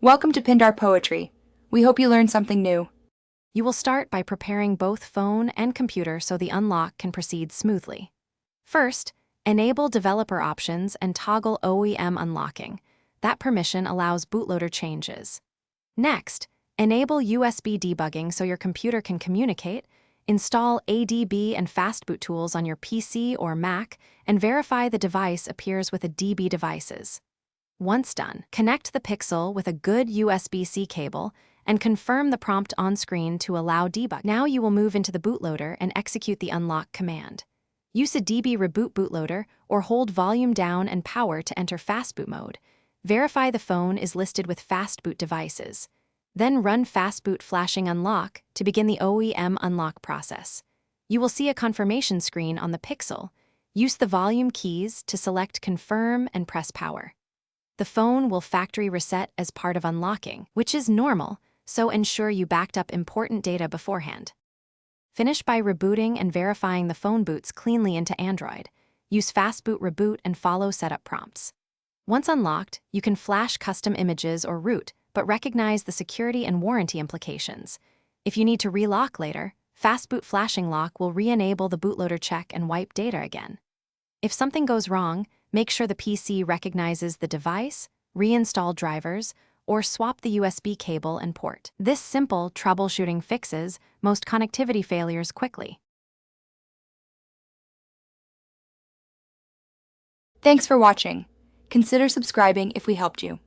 Welcome to Pindar Poetry. We hope you learned something new. You will start by preparing both phone and computer so the unlock can proceed smoothly. First, enable developer options and toggle OEM unlocking. That permission allows bootloader changes. Next, enable USB debugging so your computer can communicate, install ADB and fastboot tools on your PC or Mac, and verify the device appears with a DB devices. Once done, connect the Pixel with a good USB-C cable and confirm the prompt on screen to allow debug. Now you will move into the bootloader and execute the unlock command. Use a DB reboot bootloader or hold volume down and power to enter fastboot mode. Verify the phone is listed with fastboot devices. Then run fastboot flashing unlock to begin the OEM unlock process. You will see a confirmation screen on the Pixel. Use the volume keys to select confirm and press power. The phone will factory reset as part of unlocking, which is normal, so ensure you backed up important data beforehand. Finish by rebooting and verifying the phone boots cleanly into Android. Use fastboot reboot and follow setup prompts. Once unlocked, you can flash custom images or root, but recognize the security and warranty implications. If you need to relock later, fastboot flashing lock will re-enable the bootloader check and wipe data again. If something goes wrong, make sure the PC recognizes the device, reinstall drivers, or swap the USB cable and port. This simple troubleshooting fixes most connectivity failures quickly. Thanks for watching. Consider subscribing if we helped you.